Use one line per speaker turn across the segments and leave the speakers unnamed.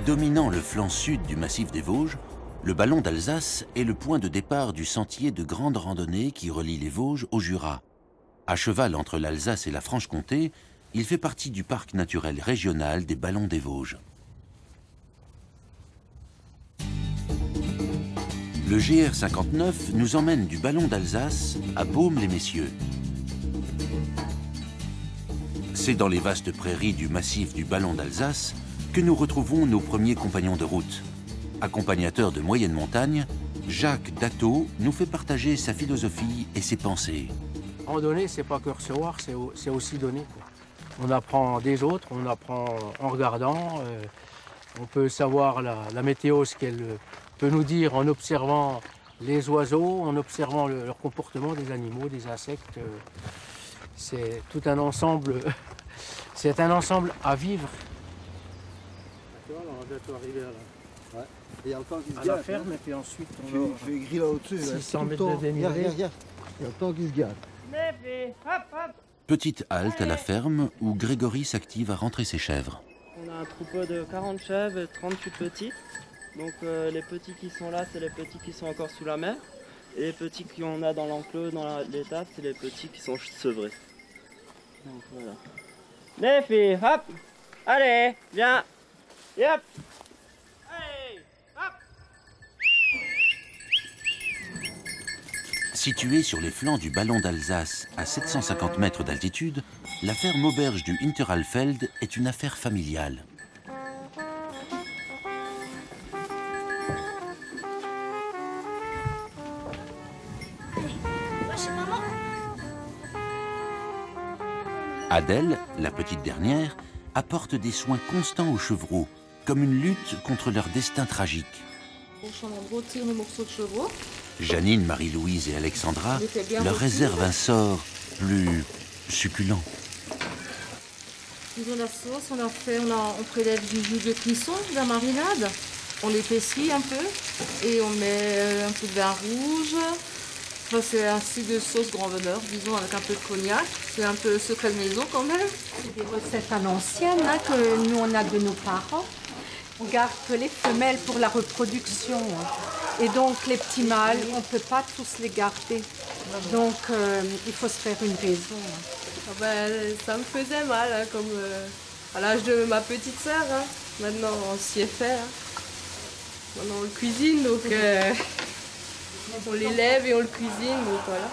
Dominant le flanc sud du massif des Vosges, le ballon d'Alsace est le point de départ du sentier de grande randonnée qui relie les Vosges au Jura. À cheval entre l'Alsace et la Franche-Comté, il fait partie du parc naturel régional des Ballons des Vosges. Le GR59 nous emmène du Ballon d'Alsace à Baume-les-Messieurs. C'est dans les vastes prairies du massif du Ballon d'Alsace que nous retrouvons nos premiers compagnons de route. Accompagnateur de moyenne montagne, Jacques Dateau nous fait partager sa philosophie et ses pensées.
Randonner, c'est pas que recevoir, c'est aussi donner, quoi. On apprend des autres, on apprend en regardant. On peut savoir la météo, ce qu'elle peut nous dire en observant les oiseaux, en observant leur comportement des animaux, des insectes. C'est tout un ensemble, c'est un ensemble à vivre. Tu vois, on va bientôt arriver à la ferme, et puis ensuite on
Je vais griller là-dessus.
600 mètres de dénivelé.
Regarde, il y a le temps qui se garde.
Petite halte à la ferme où Grégory s'active à rentrer ses chèvres.
On a un troupeau de 40 chèvres et 38 petites. Donc les petits qui sont là, c'est les petits qui sont encore sous la mer. Et les petits qu'on a dans l'enclos, dans l'étable, c'est les petits qui sont sevrés. Donc voilà. Les filles, hop! Allez, viens! Yep! Allez, hop!
Située sur les flancs du Ballon d'Alsace à 750 mètres d'altitude, la ferme auberge du Hinteralfeld est une affaire familiale. Adèle, la petite dernière, apporte des soins constants aux chevreaux, comme une lutte contre leur destin tragique.
On retire nos morceaux de chevreau.
Janine, Marie-Louise et Alexandra leur réservent un sort plus succulent.
Disons la sauce, on prélève du jus de cuisson, de la marinade. On l'épaissit un peu et on met un peu de vin rouge. Enfin, c'est un style de sauce grand veneur, disons, avec un peu de cognac. C'est un peu secret de maison quand même.
C'est des recettes à l'ancienne que nous on a de nos parents. On garde que les femelles pour la reproduction. Et donc les petits mâles, on ne peut pas tous les garder. Donc il faut se faire une raison.
Ah ben, ça me faisait mal, hein, comme à l'âge de ma petite sœur. Hein. Maintenant, on s'y est fait. Hein. Maintenant, on le cuisine, donc on l'élève et on le cuisine, donc voilà.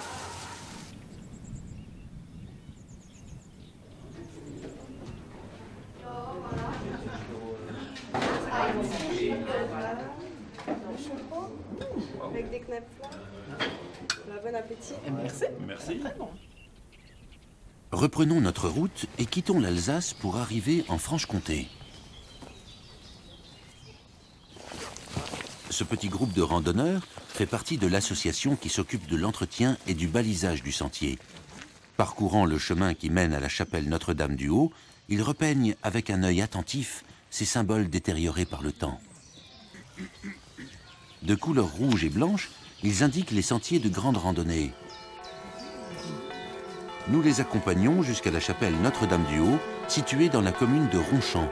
Avec des knèpes là. Bon appétit.
Merci.
Merci.
Reprenons notre route et quittons l'Alsace pour arriver en Franche-Comté. Ce petit groupe de randonneurs fait partie de l'association qui s'occupe de l'entretien et du balisage du sentier. Parcourant le chemin qui mène à la chapelle Notre-Dame-du-Haut, ils repeignent avec un œil attentif ces symboles détériorés par le temps. De couleur rouge et blanche, ils indiquent les sentiers de grande randonnée. Nous les accompagnons jusqu'à la chapelle Notre-Dame-du-Haut, située dans la commune de Ronchamp.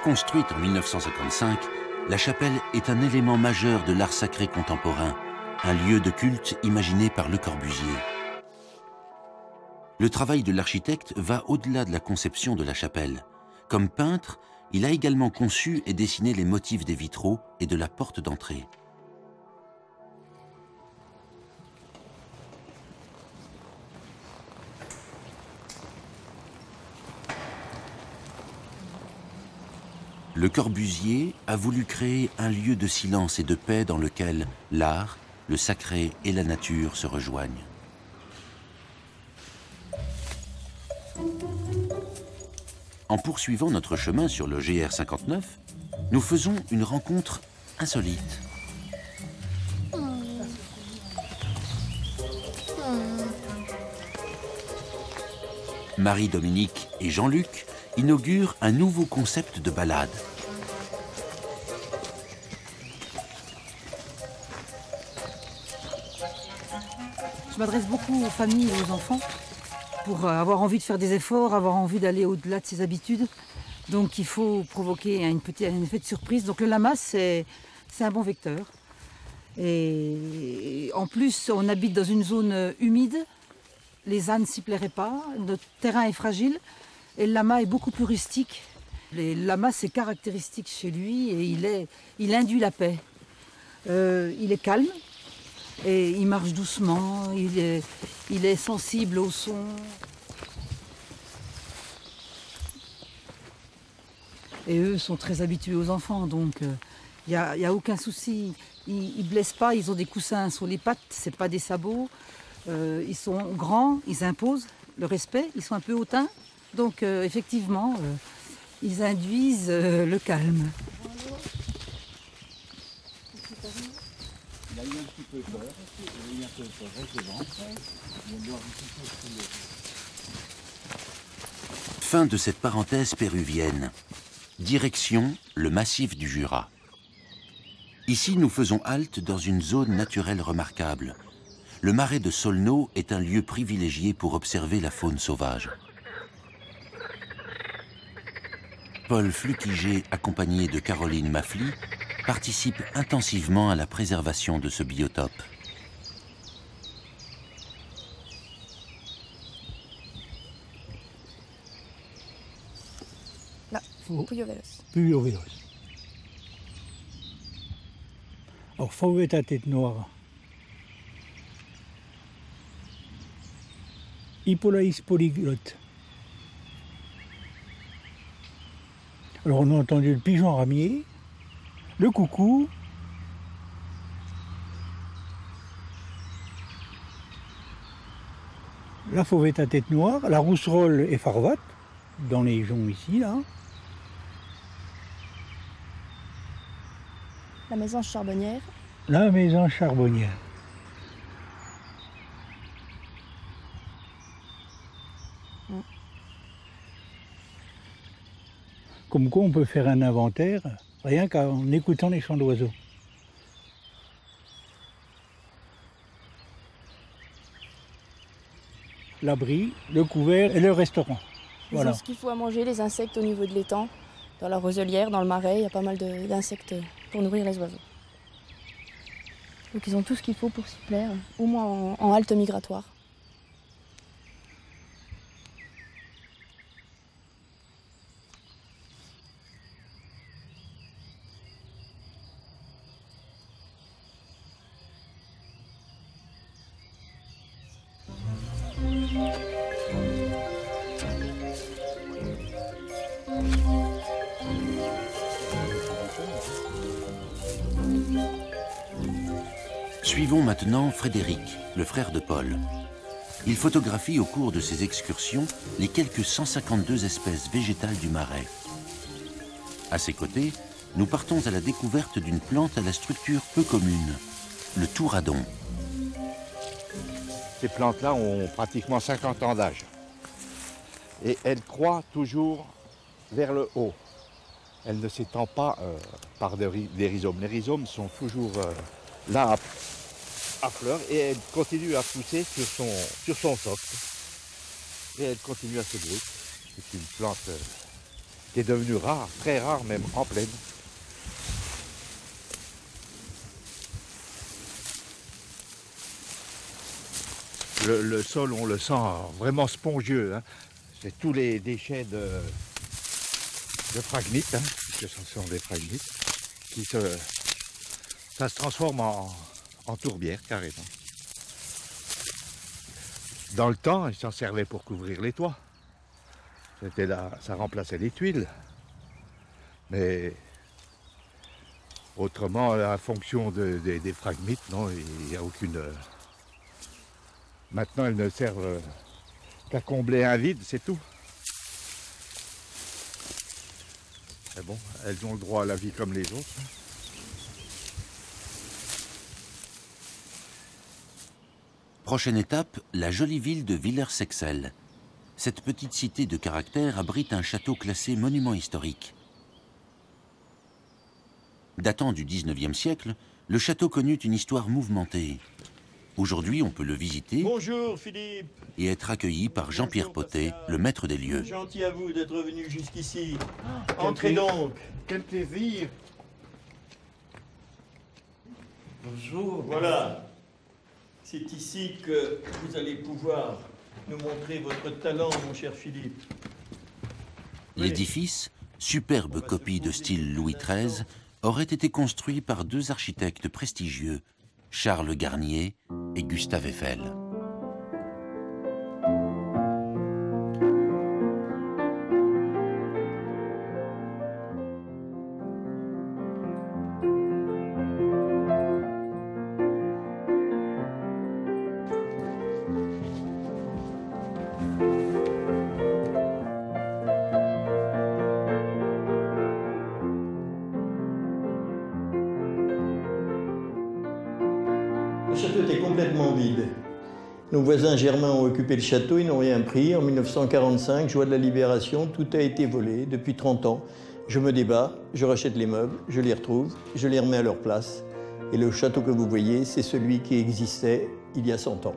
Construite en 1955, la chapelle est un élément majeur de l'art sacré contemporain, un lieu de culte imaginé par Le Corbusier. Le travail de l'architecte va au-delà de la conception de la chapelle. Comme peintre, il a également conçu et dessiné les motifs des vitraux et de la porte d'entrée. Le Corbusier a voulu créer un lieu de silence et de paix dans lequel l'art, le sacré et la nature se rejoignent. En poursuivant notre chemin sur le GR59, nous faisons une rencontre insolite. Marie-Dominique et Jean-Luc inaugurent un nouveau concept de balade.
Je m'adresse beaucoup aux familles et aux enfants
pour avoir envie de faire des efforts, avoir envie d'aller au-delà de ses habitudes. Donc il faut provoquer un effet de surprise. Donc le lama, c'est un bon vecteur. Et en plus, on habite dans une zone humide. Les ânes s'y plairaient pas. Notre terrain est fragile. Et le lama est beaucoup plus rustique. Le lama, c'est caractéristique chez lui et il induit la paix. Il est calme et il marche doucement. Il est sensible au son. Et eux sont très habitués aux enfants, donc il n'y a aucun souci. Ils ne blessent pas, ils ont des coussins sur les pattes, ce n'est pas des sabots. Ils sont grands, ils imposent le respect, ils sont un peu hautains. Donc effectivement, ils induisent le calme.
Il a eu un petit peu peur, il a eu un peu peur,
Fin de cette parenthèse péruvienne. Direction le massif du Jura. Ici, nous faisons halte dans une zone naturelle remarquable. Le marais de Solno est un lieu privilégié pour observer la faune sauvage. Paul Flukiger, accompagné de Caroline Maffly, participe intensivement à la préservation de ce biotope.
Là, Puyo Veloz.
Puyo Veloz. Alors, fauvette à tête noire. Hippolaïs polyglotte. Alors, on a entendu le pigeon ramier, le coucou, la fauvette à tête noire, la rousserolle et farvate, dans les joncs ici, là.
La mésange charbonnière.
La mésange charbonnière. Comme quoi on peut faire un inventaire rien qu'en écoutant les chants d'oiseaux. L'abri, le couvert et le restaurant.
Ils
Voilà.
ont ce qu'il faut à manger, les insectes au niveau de l'étang. Dans la roselière, dans le marais, il y a pas mal d'insectes pour nourrir les oiseaux. Donc ils ont tout ce qu'il faut pour s'y plaire, au moins en halte migratoire.
Suivons maintenant Frédéric, le frère de Paul. Il photographie au cours de ses excursions les quelques 152 espèces végétales du Marais. À ses côtés, nous partons à la découverte d'une plante à la structure peu commune, le touradon.
Ces plantes-là ont pratiquement 50 ans d'âge. Et elles croient toujours vers le haut. Elles ne s'étendent pas par des rhizomes. Les rhizomes sont toujours là à fleur et elles continuent à pousser sur son socle. Et elles continuent à se brûler. C'est une plante qui est devenue rare, très rare même en plaine. Le sol, on le sent vraiment spongieux. Hein. C'est tous les déchets de phragmites, hein, puisque ce sont des phragmites, ça se transforme en tourbière carrément. Dans le temps, ils s'en servaient pour couvrir les toits. C'était là, ça remplaçait les tuiles. Mais autrement, la fonction des phragmites, non, il n'y a aucune. Maintenant, elles ne servent qu'à combler un vide, c'est tout. Mais bon, elles ont le droit à la vie comme les autres.
Prochaine étape, la jolie ville de Villers-Sexel. Cette petite cité de caractère abrite un château classé monument historique. Datant du 19e siècle, le château connut une histoire mouvementée. Aujourd'hui, on peut le visiter.
Bonjour Philippe.
Et être accueilli par Jean-Pierre Potet, le maître des lieux.
Gentil à vous d'être venu jusqu'ici. Entrez donc.
Quel plaisir.
Bonjour. Voilà. C'est ici que vous allez pouvoir nous montrer votre talent, mon cher Philippe.
L'édifice, superbe copie de style Louis XIII, aurait été construit par deux architectes prestigieux, Charles Garnier et Gustave Eiffel.
Le château était complètement vide. Nos voisins germains ont occupé le château, ils n'ont rien pris. En 1945, joie de la libération, tout a été volé. Depuis 30 ans, je me débat, je rachète les meubles, je les retrouve, je les remets à leur place. Et le château que vous voyez, c'est celui qui existait il y a 100 ans.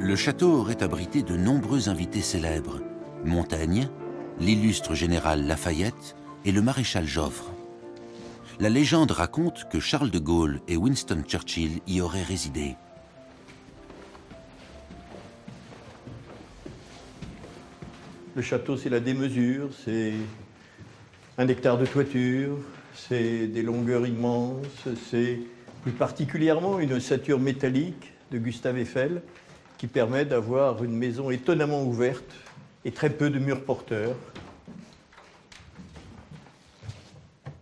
Le château aurait abrité de nombreux invités célèbres. Montaigne, l'illustre général Lafayette et le maréchal Joffre. La légende raconte que Charles de Gaulle et Winston Churchill y auraient résidé.
Le château, c'est la démesure, c'est 1 hectare de toiture, c'est des longueurs immenses, c'est plus particulièrement une ossature métallique de Gustave Eiffel qui permet d'avoir une maison étonnamment ouverte et très peu de murs porteurs.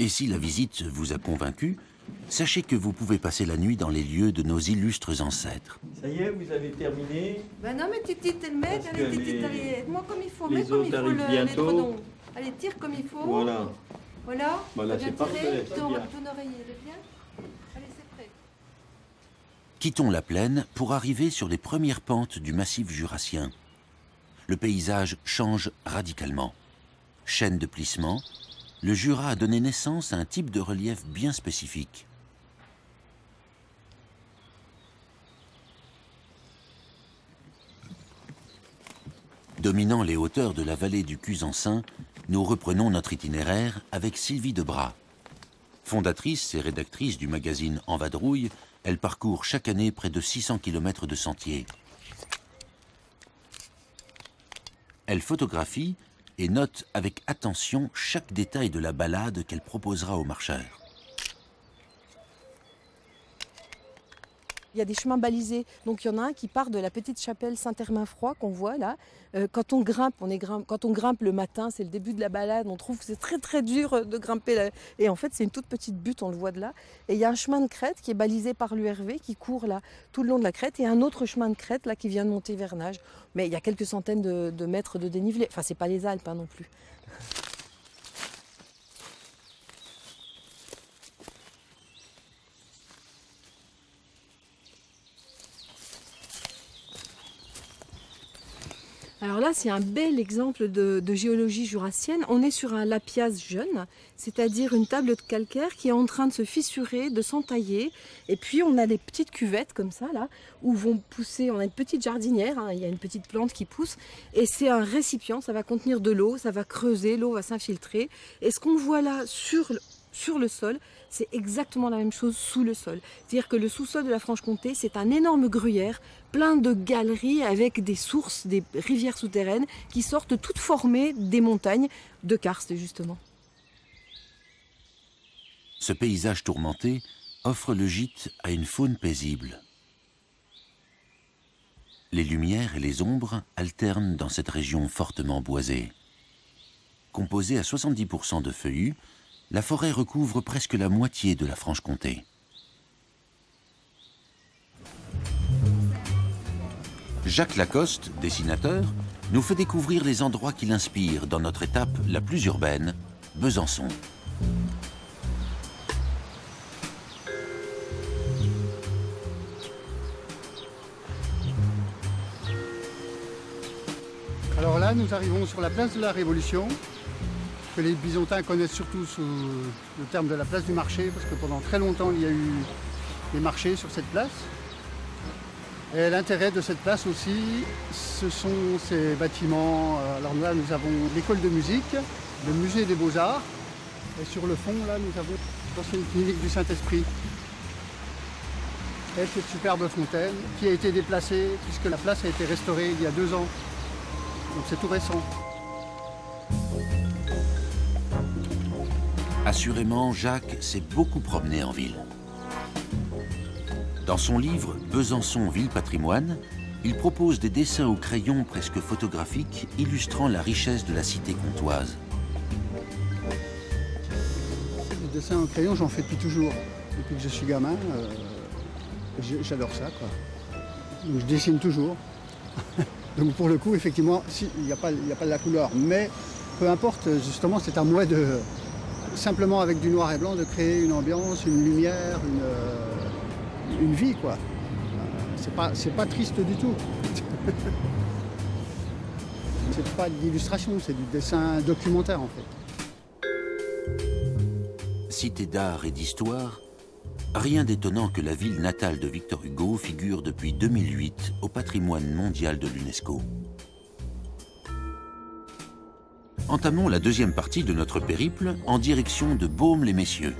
Et si la visite vous a convaincu, sachez que vous pouvez passer la nuit dans les lieux de nos illustres ancêtres.
Ça y est, vous avez terminé?
Ben non, mais Titi, t'es le maître. Allez, Titi, aide-moi comme il faut. Mets comme il faut
bientôt.
Allez, tire comme il faut.
Voilà.
Voilà.
Voilà, c'est parfait.
Ton oreiller, il est bien. Allez, c'est prêt.
Quittons la plaine pour arriver sur les premières pentes du massif jurassien. Le paysage change radicalement. Chaîne de plissement, le Jura a donné naissance à un type de relief bien spécifique. Dominant les hauteurs de la vallée du Cusançin, nous reprenons notre itinéraire avec Sylvie Debras. Fondatrice et rédactrice du magazine En Vadrouille, elle parcourt chaque année près de 600 km de sentiers. Elle photographie et note avec attention chaque détail de la balade qu'elle proposera aux marcheurs.
Il y a des chemins balisés, donc il y en a un qui part de la petite chapelle Saint-Hermin-Froid qu'on voit là. Quand on grimpe le matin, c'est le début de la balade, on trouve que c'est très très dur de grimper là. Et en fait c'est une toute petite butte, on le voit de là. Et il y a un chemin de crête qui est balisé par l'URV qui court là tout le long de la crête et un autre chemin de crête là qui vient de monter vers Nage. Mais il y a quelques centaines de mètres de dénivelé, enfin c'est pas les Alpes hein, non plus. Alors là, c'est un bel exemple de géologie jurassienne. On est sur un lapiaz jeune, c'est-à-dire une table de calcaire qui est en train de se fissurer, de s'entailler. Et puis on a des petites cuvettes comme ça, là, où vont pousser, on a une petite jardinière, hein, il y a une petite plante qui pousse. Et c'est un récipient, ça va contenir de l'eau, ça va creuser, l'eau va s'infiltrer. Et ce qu'on voit là sur le sol, c'est exactement la même chose sous le sol. C'est-à-dire que le sous-sol de la Franche-Comté, c'est un énorme gruyère, plein de galeries avec des sources, des rivières souterraines qui sortent toutes formées des montagnes de karst, justement.
Ce paysage tourmenté offre le gîte à une faune paisible. Les lumières et les ombres alternent dans cette région fortement boisée. Composée à 70% de feuillus, la forêt recouvre presque la moitié de la Franche-Comté. Jacques Lacoste, dessinateur, nous fait découvrir les endroits qui l'inspirent dans notre étape la plus urbaine, Besançon.
Alors là, nous arrivons sur la place de la Révolution, que les Bisontins connaissent surtout sous le terme de la place du marché, parce que pendant très longtemps, il y a eu des marchés sur cette place. Et l'intérêt de cette place aussi, ce sont ces bâtiments. Alors là, nous avons l'école de musique, le musée des beaux-arts. Et sur le fond, là, nous avons l'ancienne clinique du Saint-Esprit. Et cette superbe fontaine qui a été déplacée puisque la place a été restaurée il y a 2 ans. Donc c'est tout récent.
Assurément, Jacques s'est beaucoup promené en ville. Dans son livre « Besançon, ville patrimoine », il propose des dessins au crayon presque photographiques illustrant la richesse de la cité comtoise.
Les dessins au crayon, j'en fais depuis toujours. Depuis que je suis gamin, j'adore ça, quoi. Donc, je dessine toujours. Donc pour le coup, effectivement, il n'y a pas de la couleur. Mais peu importe, justement, c'est à moi de, simplement avec du noir et blanc, de créer une ambiance, une lumière, une vie, quoi. C'est pas triste du tout. C'est pas de l'illustration, c'est du dessin documentaire, en fait.
Cité d'art et d'histoire, rien d'étonnant que la ville natale de Victor Hugo figure depuis 2008 au patrimoine mondial de l'UNESCO. Entamons la deuxième partie de notre périple en direction de Baume-les-Messieurs.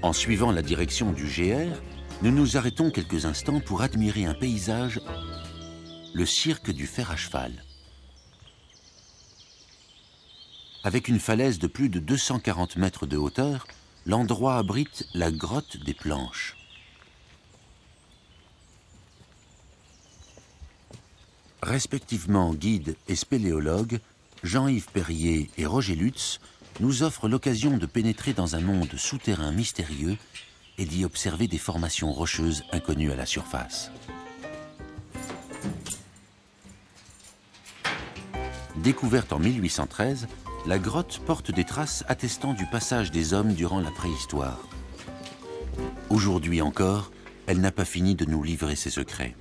En suivant la direction du GR, nous nous arrêtons quelques instants pour admirer un paysage, le cirque du fer à cheval. Avec une falaise de plus de 240 mètres de hauteur, l'endroit abrite la grotte des Planches. Respectivement guide et spéléologue, Jean-Yves Perrier et Roger Lutz nous offrent l'occasion de pénétrer dans un monde souterrain mystérieux et d'y observer des formations rocheuses inconnues à la surface. Découverte en 1813, la grotte porte des traces attestant du passage des hommes durant la préhistoire. Aujourd'hui encore, elle n'a pas fini de nous livrer ses secrets.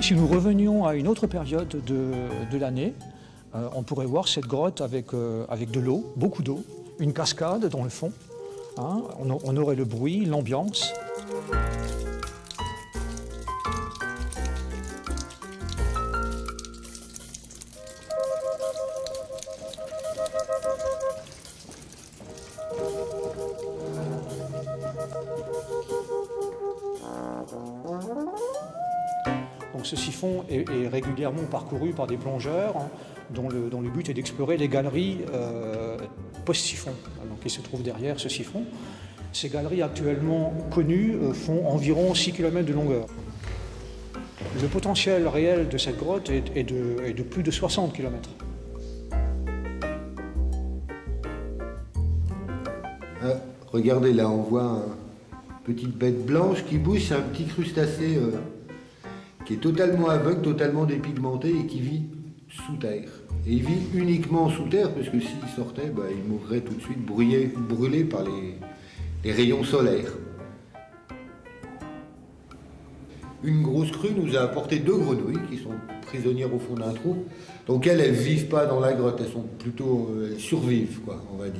Si nous revenions à une autre période de l'année, on pourrait voir cette grotte avec de l'eau, beaucoup d'eau, une cascade dans le fond. Hein, on aurait le bruit, l'ambiance. Donc ce siphon est régulièrement parcouru par des plongeurs, hein, dont le but est d'explorer les galeries post-siphon, qui se trouvent derrière ce siphon. Ces galeries actuellement connues font environ 6 km de longueur. Le potentiel réel de cette grotte est de plus de 60 km.
Regardez là, on voit une petite bête blanche qui bouge, c'est un petit crustacé qui est totalement aveugle, totalement dépigmenté et qui vit sous terre. Et il vit uniquement sous terre parce que s'il sortait, il mourrait tout de suite brûlé par les rayons solaires. Une grosse crue nous a apporté 2 grenouilles qui sont prisonnières au fond d'un trou. Donc elles ne vivent pas dans la grotte, elles survivent, quoi, on va dire.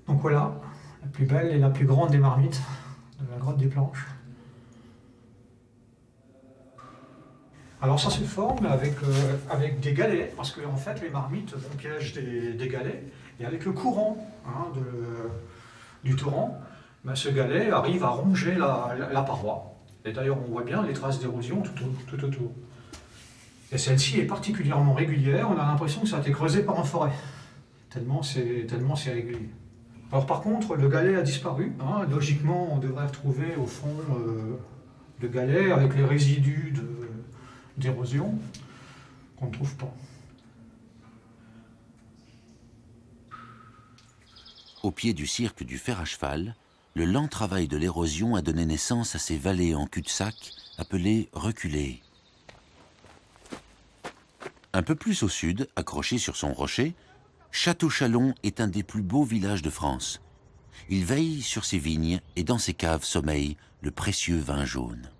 Donc voilà, la plus belle et la plus grande des marmites de la grotte des Planches. Alors ça se forme avec des galets, parce qu'en en fait les marmites piègent des galets, et avec le courant du torrent, ce galet arrive à ronger la paroi. Et d'ailleurs on voit bien les traces d'érosion tout autour. Et celle-ci est particulièrement régulière, on a l'impression que ça a été creusé par un forêt, tellement c'est régulier. Alors par contre, le galet a disparu. Hein. Logiquement, on devrait retrouver au fond le galet avec les résidus d'érosion qu'on ne trouve pas.
au pied du cirque du fer à cheval, le lent travail de l'érosion a donné naissance à ces vallées en cul-de-sac appelées reculées. Un peu plus au sud, accroché sur son rocher, Château-Chalon est un des plus beaux villages de France. Il veille sur ses vignes et dans ses caves sommeille le précieux vin jaune.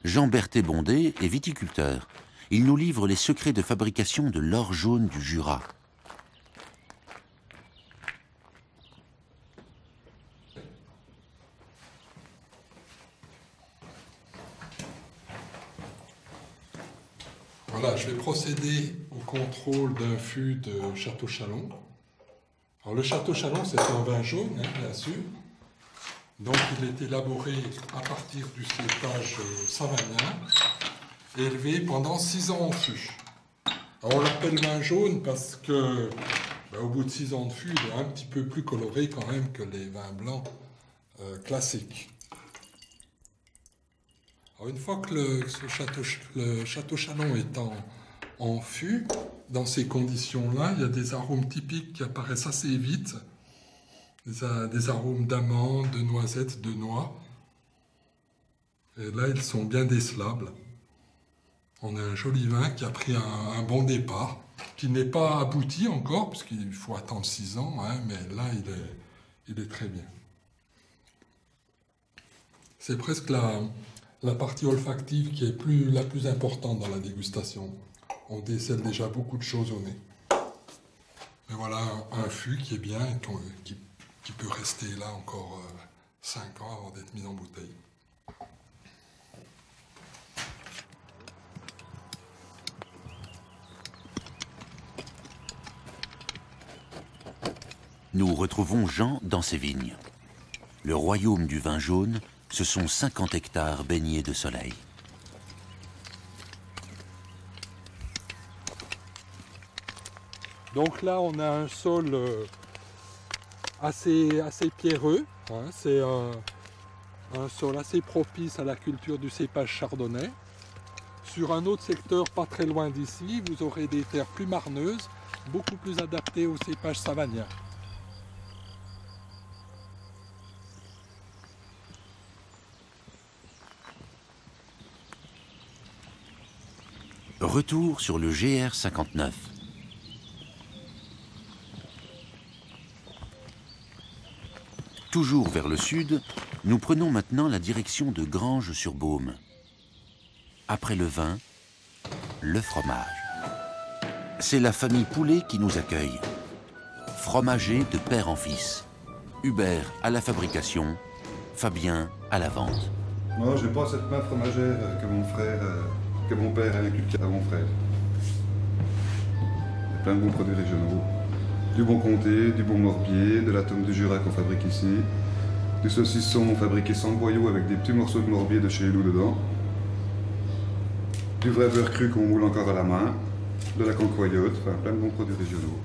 Jean Berthet-Bondé est viticulteur. Il nous livre les secrets de fabrication de l'or jaune du Jura.
Voilà, je vais procéder au contrôle d'un fût de Château-Chalon. Alors le Château-Chalon, c'est un vin jaune, hein, bien sûr. Donc il est élaboré à partir du cépage savagnin, élevé pendant 6 ans en fût. Alors on l'appelle vin jaune parce que, au bout de 6 ans de fût, il est un petit peu plus coloré quand même que les vins blancs classiques. Alors une fois que le Château-Chalon est en fût, dans ces conditions-là, il y a des arômes typiques qui apparaissent assez vite. Des arômes d'amandes, de noisettes, de noix. Et là, ils sont bien décelables. On a un joli vin qui a pris un bon départ, qui n'est pas abouti encore, puisqu'il faut attendre 6 ans, hein, mais là, il est très bien. C'est presque la partie olfactive qui est la plus importante dans la dégustation. On décèle déjà beaucoup de choses au nez. Mais voilà un fût qui est bien et qui peut rester là encore 5 ans avant d'être mis en bouteille.
Nous retrouvons Jean dans ses vignes. Le royaume du vin jaune, ce sont 50 hectares baignés de soleil.
Donc là, on a un sol assez pierreux. Hein, c'est un sol assez propice à la culture du cépage chardonnay. Sur un autre secteur pas très loin d'ici, vous aurez des terres plus marneuses, beaucoup plus adaptées au cépage savagnin.
Retour sur le GR 59. Toujours vers le sud, nous prenons maintenant la direction de Granges-sur-Baume. Après le vin, le fromage. C'est la famille Poulet qui nous accueille. Fromager de père en fils. Hubert à la fabrication, Fabien à la vente.
Moi, je n'ai pas cette main fromagère que mon père a inculqué à mon frère. Il y a plein de bons produits régionaux. Du bon comté, du bon morbier, de la tome du Jura qu'on fabrique ici, du saucisson fabriqué sans boyau avec des petits morceaux de morbier de chez nous dedans, du vrai beurre cru qu'on moule encore à la main, de la cancoyote, enfin plein de bons produits régionaux.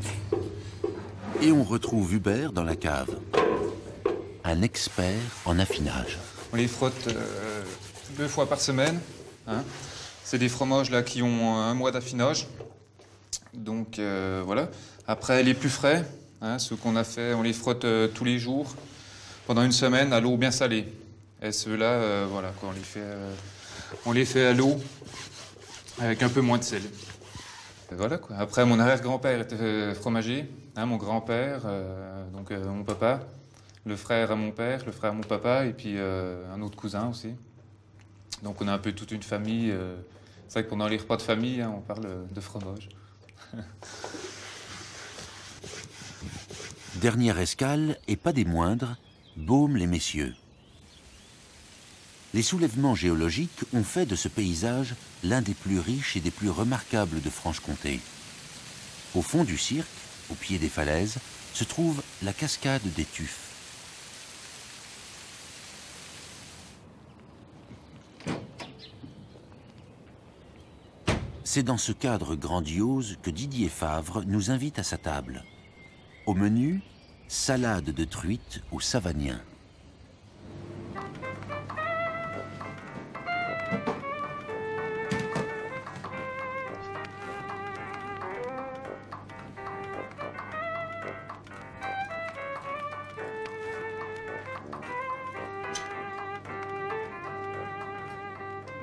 Et on retrouve Hubert dans la cave, un expert en affinage.
On les frotte 2 fois par semaine. Hein. C'est des fromages là, qui ont 1 mois d'affinage. Donc voilà. Après, les plus frais, hein, ceux qu'on a fait, on les frotte tous les jours, pendant 1 semaine, à l'eau bien salée. Et ceux-là, voilà, quoi, on les fait à l'eau, avec un peu moins de sel. Et voilà, quoi. Après, mon arrière-grand-père était fromager, hein, mon grand-père, donc mon papa, le frère à mon père, le frère à mon papa, et puis un autre cousin aussi. Donc on a un peu toute une famille. C'est vrai que pendant les repas de famille, hein, on parle de fromage.
Dernière escale, et pas des moindres, Baume-les-Messieurs. Les soulèvements géologiques ont fait de ce paysage l'un des plus riches et des plus remarquables de Franche-Comté. Au fond du cirque, au pied des falaises, se trouve la cascade des Tuffes. C'est dans ce cadre grandiose que Didier Favre nous invite à sa table. Au menu, salade de truite au savagnin.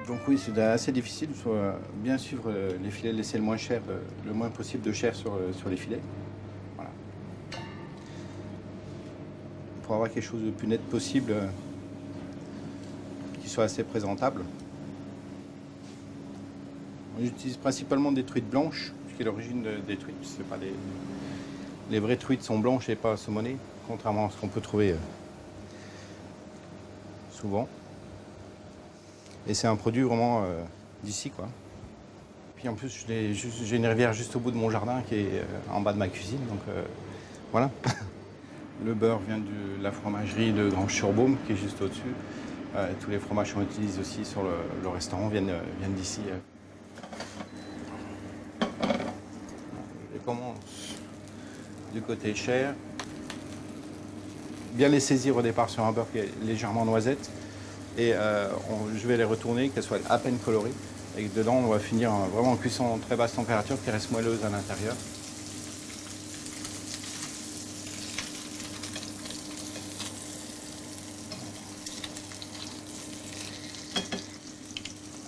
Donc oui, c'est assez difficile. Il faut bien suivre les filets, laisser le moins possible de chair sur les filets. Voilà. Pour avoir quelque chose de plus net possible, qui soit assez présentable. J'utilise principalement des truites blanches, ce qui est l'origine des truites. C'est pas les vraies truites sont blanches et pas saumonées, contrairement à ce qu'on peut trouver souvent. Et c'est un produit vraiment d'ici, quoi. Puis en plus, j'ai une rivière juste au bout de mon jardin qui est en bas de ma cuisine, donc voilà. Le beurre vient de la fromagerie de Grange-sur-Baume qui est juste au-dessus. Tous les fromages qu'on utilise aussi sur le restaurant viennent d'ici. Je commence du côté chair. Bien les saisir au départ sur un beurre qui est légèrement noisette. Et je vais les retourner, qu'elles soient à peine colorées. Et dedans, on va finir vraiment en cuisson à très basse température, qui reste moelleuse à l'intérieur.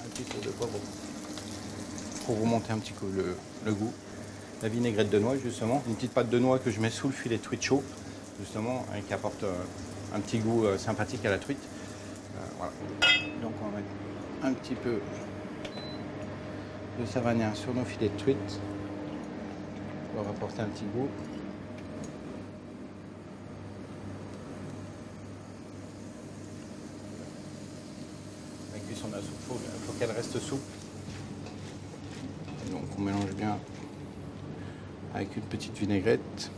Un petit peu de poivre pour remonter un petit peu le goût. La vinaigrette de noix, justement. Une petite pâte de noix que je mets sous le filet de truite chaud, justement, et qui apporte un petit goût sympathique à la truite. Voilà. Donc on va mettre un petit peu de savagnin sur nos filets de truite. On va apporter un petit goût. La cuisson de la soupe, il faut qu'elle reste souple. Donc on mélange bien avec une petite vinaigrette.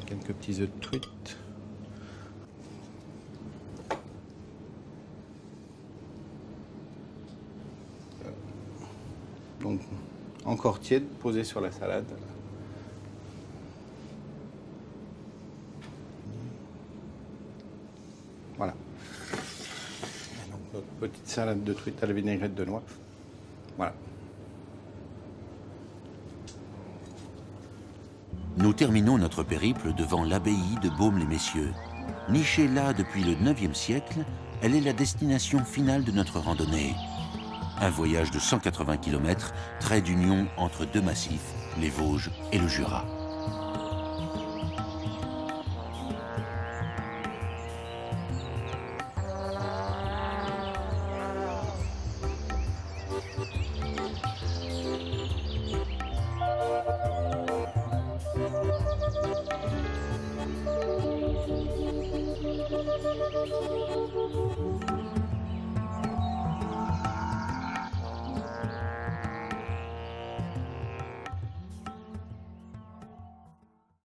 Quelques petits œufs de truite. Donc, encore tiède, posé sur la salade. Voilà. Et donc, notre petite salade de truite à la vinaigrette de noix. Voilà.
Nous terminons notre périple devant l'abbaye de Baume-les-Messieurs. Nichée là depuis le IXe siècle, elle est la destination finale de notre randonnée. Un voyage de 180 km, trait d'union entre deux massifs, les Vosges et le Jura.